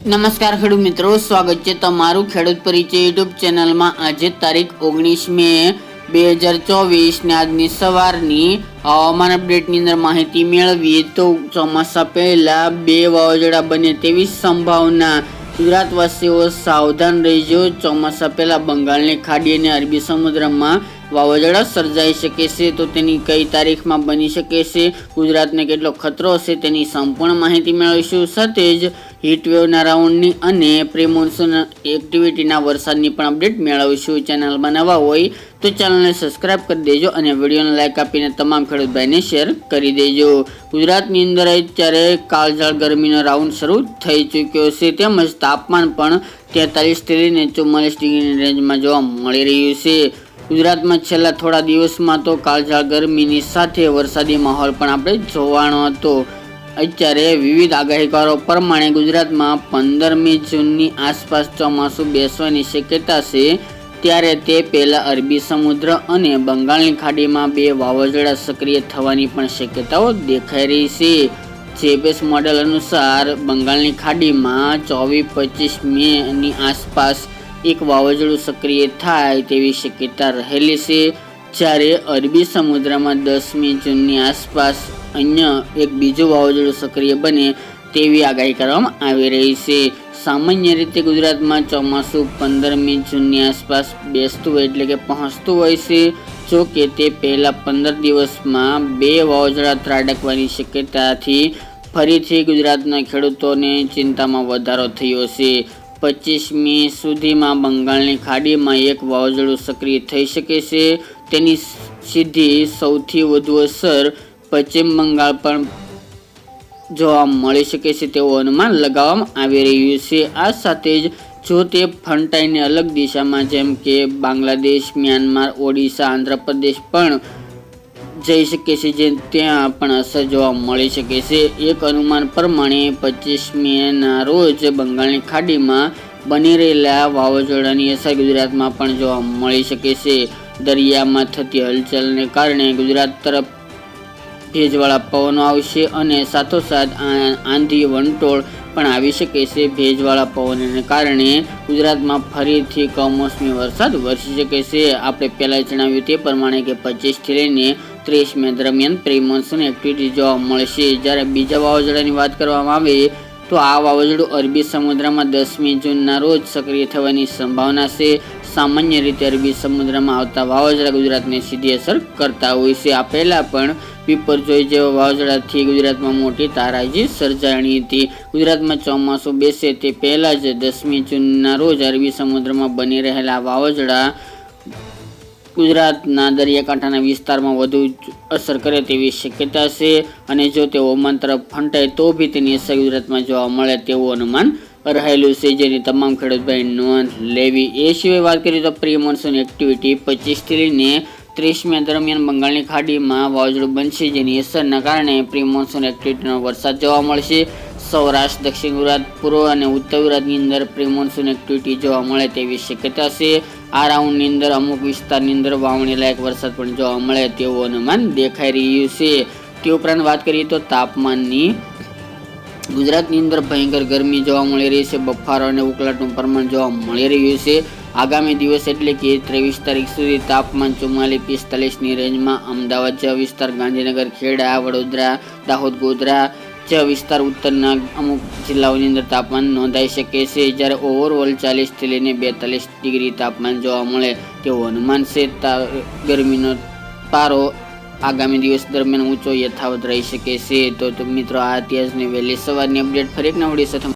નમસ્કાર ખેડૂત મિત્રો, સ્વાગત છે તમારું ખેડૂત પરિચય યુટ્યુબ ચેનલમાં। આજે તારીખ 19 મે 2024 ને આજની સવારની હવામાન અપડેટની અંદર માહિતી મેળવીએ તો ચોમાસા પહેલા બે વાવાઝોડા બને તેવી સંભાવના। ગુજરાતવાસીઓ સાવધાન રહેજો। ચોમાસા પહેલા બંગાળની ખાડી અને અરબી સમુદ્રમાં વાવાઝોડા સર્જાઈ શકે છે, તો તેની કઈ તારીખમાં બની શકે છે, ગુજરાતને કેટલો ખતરો હશે તેની સંપૂર્ણ માહિતી મેળવીશું। સાથે જ હીટવેવના રાઉન્ડની અને પ્રી મોન્સૂન એક્ટિવિટીના વરસાદની પણ અપડેટ મેળવીશું। ચેનલમાં નવા હોય તો ચેનલને સબસ્ક્રાઇબ કરી દેજો અને વિડીયોને લાઇક આપીને તમામ ખેડૂત ભાઈને શેર કરી દેજો। ગુજરાતની અંદર અત્યારે કાળઝાળ ગરમીનો રાઉન્ડ શરૂ થઈ ચૂક્યો છે, તેમજ તાપમાન પણ 43 થી લઈને 44 ડિગ્રીની રેન્જમાં જોવા મળી રહ્યું છે। ગુજરાતમાં છેલ્લા થોડા દિવસમાં તો કાળઝાળ ગરમીની સાથે વરસાદી માહોલ પણ આપણે જોવાનો હતો। અત્યારે વિવિધ આગાહીકારો પ્રમાણે ગુજરાતમાં 15મી જૂનની આસપાસ ચોમાસું બેસવાની શક્યતા છે, ત્યારે તે પહેલા અરબી સમુદ્ર અને બંગાળની ખાડીમાં બે વાવાઝોડા સક્રિય થવાની પણ શક્યતાઓ દેખાઈ રહી છે। જીપીએસ મોડેલ અનુસાર બંગાળની ખાડીમાં 24-25 મેની આસપાસ એક વાવાઝોડું સક્રિય થાય તેવી શક્યતા રહેલી છે, જ્યારે અરબી સમુદ્રમાં 10મી જૂનની આસપાસ અન્ય એક બીજું વાવાઝોડું સક્રિય બને તેવી આગાહી કરવામાં આવી રહી છે। સામાન્ય રીતે ગુજરાતમાં ચોમાસું 15મી જૂનની આસપાસ બેસતું હોય એટલે કે પહોંચતું હોય છે, જો કે તે પહેલા 15 દિવસમાં બે વાવાઝોડા ત્રાટકવાની શક્યતાથી ફરીથી ગુજરાતના ખેડૂતોને ચિંતામાં વધારો થયો છે। 25મી સુધીમાં બંગાળની ખાડીમાં એક વાવાઝોડું સક્રિય થઈ શકે છે, તેની સીધી સૌથી વધુ અસર પશ્ચિમ બંગાળ પર જોવા મળી શકે છે તેવું અનુમાન લગાવવામાં આવી રહ્યું છે। આ સાથે જ જો તે ફંટાઈને અલગ દિશામાં જેમ કે બાંગ્લાદેશ, મ્યાનમાર, ઓડિશા, આંધ્રપ્રદેશ પણ જઈ શકે છે, જે ત્યાં પણ અસર જોવા મળી શકે છે। એક અનુમાન પ્રમાણે 25 મેના રોજ બંગાળની ખાડીમાં બની રહેલા વાવાઝોડાની અસર ગુજરાતમાં પણ જોવા મળી શકે છે। દરિયામાં થતી હલચલને કારણે ગુજરાત તરફ ભેજવાળા પવનો આવશે અને સાથોસાથ આંધી વંટોળ પણ આવી શકે છે। ભેજવાળા પવનને કારણે ગુજરાતમાં ફરીથી કમોસમી વરસાદ વરસી શકે છે। આપણે પહેલાં જણાવ્યું તે પ્રમાણે કે 25 થી લઈને 30 મે દરમિયાન પ્રી મોન્સૂન એક્ટિવિટી જોવા મળશે। જ્યારે બીજા વાવાઝોડાની વાત કરવામાં આવે તો આ વાવાઝોડું અરબી સમુદ્રમાં 10મી જૂનના રોજ સક્રિય થવાની સંભાવના છે। સામાન્ય રીતે અરબી સમુદ્રમાં આવતા વાવાઝોડા ગુજરાતને સીધી અસર કરતા હોય છે। આ પહેલાં પણ વિપરજોય જેવા વાવાઝોડાથી ગુજરાતમાં મોટી તારાજી સર્જાણી હતી। ગુજરાતમાં ચોમાસું બેસે તે પહેલાં જ 10મી જૂનના રોજ અરબી સમુદ્રમાં બની રહેલા વાવાઝોડા ગુજરાતના દરિયાકાંઠાના વિસ્તારમાં વધુ અસર કરે તેવી શક્યતા છે, અને જો તે ઓમાન તરફ ફંટાય તો બી તેની અસર ગુજરાતમાં જોવા મળે તેવું અનુમાન રહેલું છે, જેની તમામ ખેડૂત ભાઈ નોંધ લેવી। એ સિવાય વાત કરીએ તો પ્રી મોન્સૂન એક્ટિવિટી 25 થી લઈને 30 મે દરમિયાન બંગાળની ખાડીમાં વાવાઝોડું બનશે, જેની અસરના કારણે પ્રી મોન્સૂન એક્ટિવિટીનો વરસાદ જોવા મળશે। સૌરાષ્ટ્ર, દક્ષિણ ગુજરાત, પૂર્વ અને ઉત્તર ગુજરાતની અંદર પ્રી મોન્સૂન એક્ટિવિટી જોવા મળે તેવી શક્યતા છે। આ રાઉન્ડની અંદર અમુક વિસ્તારની અંદર વાવણી લાયક વરસાદ પણ જોવા મળે તેવું અનુમાન દેખાઈ રહ્યું છે। તે ઉપરાંત વાત કરીએ તો તાપમાનની, ગુજરાતની અંદર ભયંકર ગરમી જોવા મળી રહી છે, બફારો અને ઉકળાટનું પ્રમાણ જોવા મળી રહ્યું છે। આગામી દિવસ એટલે કે 23 તારીખ સુધી તાપમાન 44-45ની રેન્જમાં અમદાવાદ જેવા વિસ્તાર, ગાંધીનગર, ખેડા, વડોદરા, દાહોદ, ગોધરા જેવા વિસ્તાર, ઉત્તરના અમુક જિલ્લાઓની અંદર તાપમાન નોંધાઈ શકે છે, જ્યારે ઓવરઓલ 40 થી લઈને 42 ડિગ્રી તાપમાન જોવા મળે તેવું અનુમાન છે। ગરમીનો પારો આગામી દિવસ દરમિયાન ઊંચો યથાવત રહી શકે છે। તો મિત્રો, આ અત્યારની વહેલી સવારની અપડેટ ફરી એક નવા વિડીયો સાથે